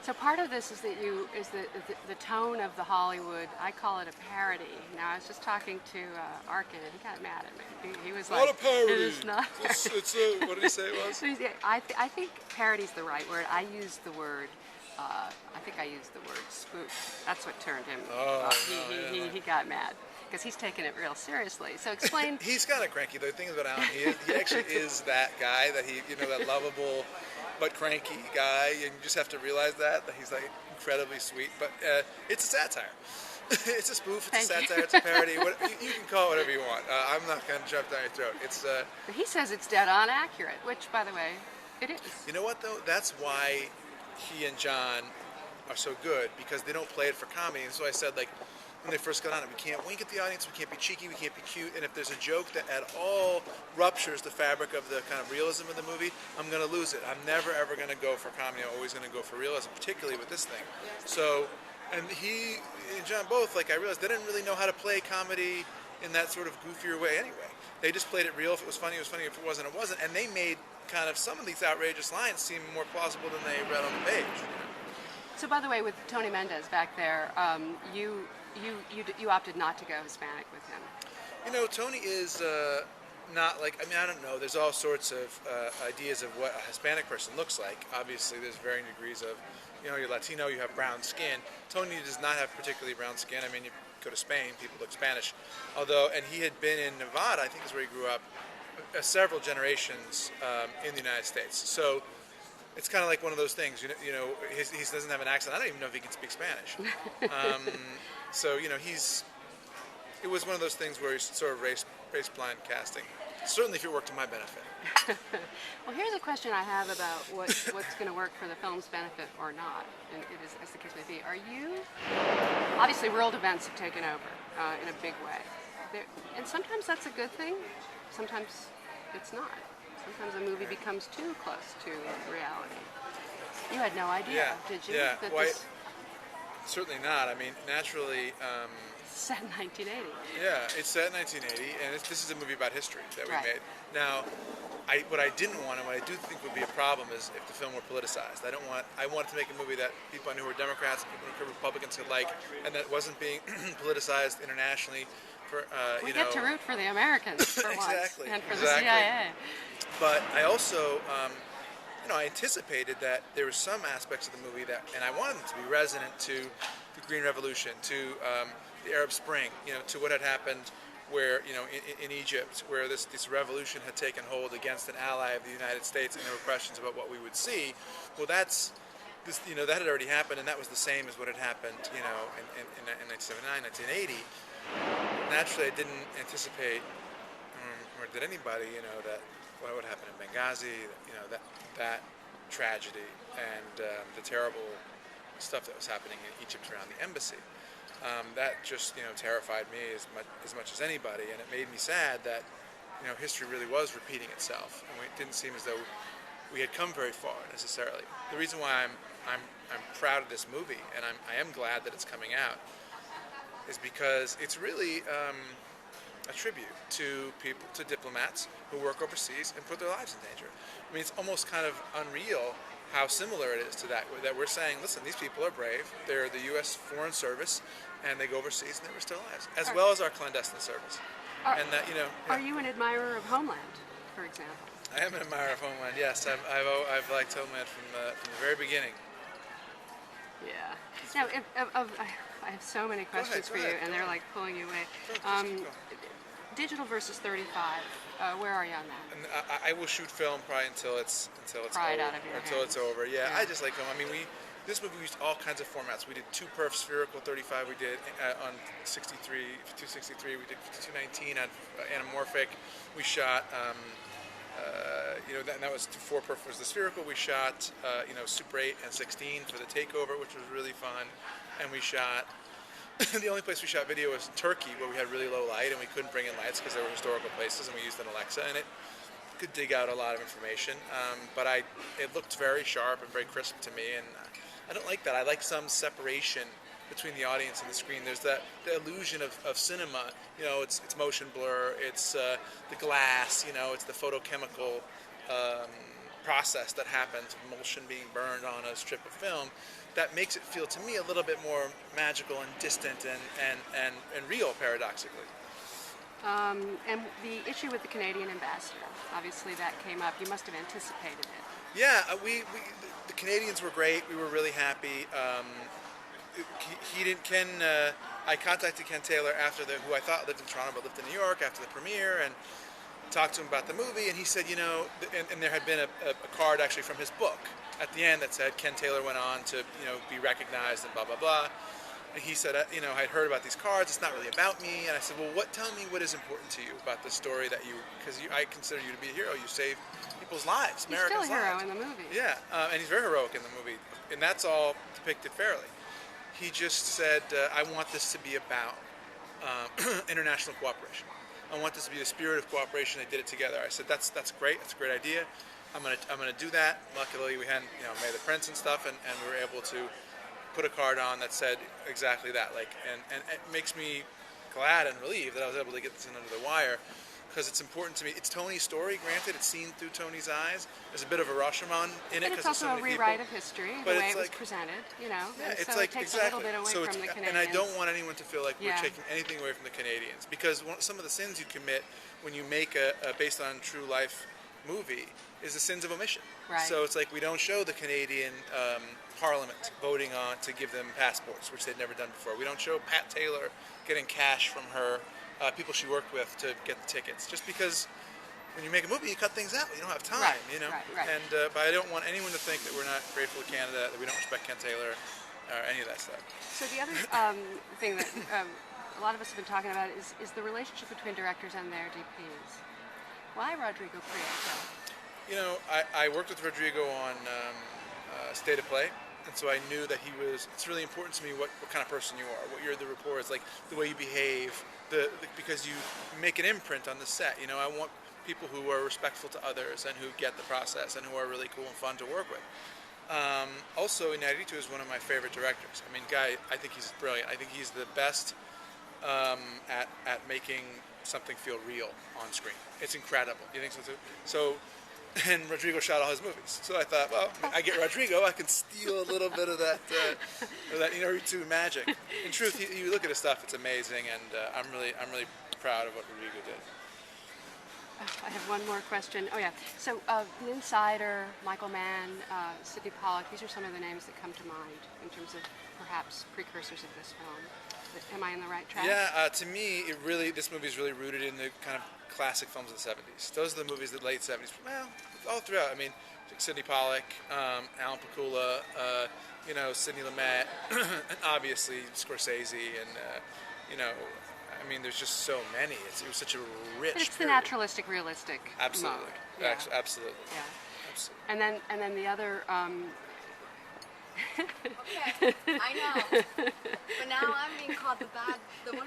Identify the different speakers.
Speaker 1: So part of this is that the tone of the Hollywood. I call it a parody. Now I was just talking to Arkin, and he got mad at me. He was like,
Speaker 2: Not a parody.
Speaker 1: "It is not."
Speaker 2: It's a, what did he say it was?
Speaker 1: So I think parody's the right word. I used the word. I think I used the word spoof. That's what turned him. He got mad because he's taking it real seriously. So explain.
Speaker 2: He's kind of cranky. The thing about Alan, he actually is that guy that that lovable but cranky guy, and you just have to realize that he's like incredibly sweet. But it's a satire. It's a spoof. It's a satire. It's a parody. You can call it whatever you want. I'm not going to jump down your throat. It's.
Speaker 1: But he says it's dead on accurate, which, by the way, it is.
Speaker 2: You know what though? That's why he and John are so good, because they don't play it for comedy. And so I said, like, when they first got on it, we can't wink at the audience, we can't be cheeky, we can't be cute, and if there's a joke that at all ruptures the fabric of the kind of realism of the movie, I'm going to lose it. I'm never ever going to go for comedy. I'm always going to go for realism, particularly with this thing. So, and he and John both, like, I realized they didn't really know how to play comedy in that sort of goofier way anyway. They just played it real. If it was funny, it was funny. If it wasn't, it wasn't. And they made kind of some of these outrageous lines seem more plausible than they read on the page.
Speaker 1: So, by the way, with Tony Mendez back there, you opted not to go Hispanic with him.
Speaker 2: You know, Tony is not like, I mean, I don't know. There's all sorts of ideas of what a Hispanic person looks like. Obviously, there's varying degrees of, you're Latino, you have brown skin. Tony does not have particularly brown skin. I mean, you go to Spain, people look Spanish. Although, and he had been in Nevada, I think is where he grew up, several generations in the United States. So it's kind of like one of those things. He doesn't have an accent. I don't even know if he can speak Spanish. So it was one of those things where he's sort of race blind casting. Certainly, if it worked to my benefit.
Speaker 1: Well, here's a question I have about what's going to work for the film's benefit or not, and it is, as the case may be. Are you obviously world events have taken over in a big way, and sometimes that's a good thing. Sometimes it's not. Sometimes a movie becomes too close to reality. You had no idea, did you?
Speaker 2: Yeah, certainly not. I mean, naturally.
Speaker 1: It's set in 1980.
Speaker 2: Yeah, it's set in 1980, and this is a movie about history that we made. Now, what I didn't want, and what I do think would be a problem, is if the film were politicized. I wanted to make a movie that people I knew were Democrats, people who were Republicans could like, and that wasn't being politicized internationally.
Speaker 1: We get to root for the Americans for
Speaker 2: exactly,
Speaker 1: once, and for the CIA.
Speaker 2: But I also, I anticipated that there were some aspects of the movie and I wanted them to be resonant to the Green Revolution, to the Arab Spring, to what had happened where, in Egypt, where this revolution had taken hold against an ally of the United States, and there were questions about what we would see. Well, that had already happened, and that was the same as what had happened, in 1979, 1980. Naturally, I didn't anticipate, or did anybody, that what would happen in Benghazi, that tragedy, and the terrible stuff that was happening in Egypt around the embassy. That just, terrified me as much as anybody, and it made me sad that, history really was repeating itself, and it didn't seem as though we had come very far necessarily. The reason why I'm proud of this movie, and I am glad that it's coming out, is because it's really a tribute to diplomats who work overseas and put their lives in danger. I mean, it's almost kind of unreal how similar it is to that we're saying, listen, these people are brave. They're the U.S. Foreign Service, and they go overseas and they risk their lives, as well as our clandestine service.
Speaker 1: Are you an admirer of Homeland, for example?
Speaker 2: I am an admirer of Homeland. Yes, I've liked Homeland from the very beginning.
Speaker 1: Yeah. Now, I have so many questions for you, and they're like pulling you away. Digital versus 35. Where are you on that?
Speaker 2: And I will shoot film probably until it's
Speaker 1: Pry it
Speaker 2: over.
Speaker 1: out of your
Speaker 2: Until
Speaker 1: hands.
Speaker 2: it's over. Yeah, I just like film. I mean, this movie used all kinds of formats. We did 2perf spherical 35. We did on 263. We did 219 on anamorphic. We shot. That was 4perf was the spherical. We shot, Super 8 and 16 for the takeover, which was really fun, and we shot. The only place we shot video was Turkey, where we had really low light and we couldn't bring in lights because they were historical places, and we used an Alexa, and it could dig out a lot of information. But it looked very sharp and very crisp to me, and I don't like that. I like some separation between the audience and the screen. There's the illusion of cinema. It's motion blur. It's the glass. It's the photochemical process that happens, emulsion being burned on a strip of film, that makes it feel to me a little bit more magical and distant and real, paradoxically.
Speaker 1: And the issue with the Canadian ambassador, obviously that came up. You must have anticipated it.
Speaker 2: Yeah, the Canadians were great. We were really happy. He didn't. I contacted Ken Taylor who I thought lived in Toronto but lived in New York after the premiere, and talked to him about the movie. And he said, and there had been a card actually from his book at the end that said Ken Taylor went on to be recognized and blah blah blah. And he said, I'd heard about these cards. It's not really about me. And I said, well, tell me what is important to you about the story because I consider you to be a hero. You saved people's lives,
Speaker 1: He's
Speaker 2: Americans'
Speaker 1: still a hero
Speaker 2: lives.
Speaker 1: in the movie.
Speaker 2: Yeah, and he's very heroic in the movie, and that's all depicted fairly. He just said, I want this to be about international cooperation. I want this to be the spirit of cooperation. They did it together. I said, that's great. That's a great idea. I'm gonna do that. Luckily, we hadn't made the prints and stuff, and we were able to put a card on that said exactly that. And it makes me glad and relieved that I was able to get this in under the wire, because it's important to me. It's Tony's story, granted. It's seen through Tony's eyes. There's a bit of a Rashomon in it.
Speaker 1: And it's also a rewrite of history, the way it was presented,
Speaker 2: Yeah,
Speaker 1: and
Speaker 2: it's
Speaker 1: so it takes a little bit away from the Canadians.
Speaker 2: And I don't want anyone to feel like we're taking anything away from the Canadians, because some of the sins you commit when you make a based on true life movie is the sins of omission.
Speaker 1: Right.
Speaker 2: So it's like we don't show the Canadian Parliament voting on to give them passports, which they'd never done before. We don't show Pat Taylor getting cash from her people she worked with to get the tickets. Just because when you make a movie, you cut things out. You don't have time,
Speaker 1: Right.
Speaker 2: And but I don't want anyone to think that we're not grateful to Canada, that we don't respect Ken Taylor, or any of that stuff.
Speaker 1: So the other thing that a lot of us have been talking about is the relationship between directors and their DPs. Why Rodrigo Prieto?
Speaker 2: I worked with Rodrigo on State of Play, and so I knew that it's really important to me what kind of person you are, what the rapport is, like the way you behave, because you make an imprint on the set. I want people who are respectful to others and who get the process and who are really cool and fun to work with. Also, Inarritu is one of my favorite directors. I mean, I think he's brilliant. I think he's the best at making something feel real on screen. It's incredible. You think so too? So, and Rodrigo shot all his movies. So I thought, well, I get Rodrigo, I can steal a little bit of that Inarritu magic. In truth, you look at his stuff, it's amazing, and I'm really proud of what Rodrigo did.
Speaker 1: I have one more question. Oh yeah. So The Insider, Michael Mann, Sidney Pollack, these are some of the names that come to mind in terms of perhaps precursors of this film. Am I in the right track?
Speaker 2: Yeah, to me, this movie is really rooted in the kind of classic films of the 70s. Those are the movies of the late 70s. Well, all throughout. I mean, Sidney Pollack, Alan Pakula, Sidney Lumet, and obviously Scorsese, and I mean, there's just so many. It was such a rich.
Speaker 1: But it's
Speaker 2: period.
Speaker 1: the naturalistic, realistic
Speaker 2: Absolutely.
Speaker 1: mode. Yeah.
Speaker 2: Absolutely.
Speaker 1: Yeah.
Speaker 2: Absolutely.
Speaker 1: And then the other.
Speaker 3: Okay, I know. But now I'm being called the one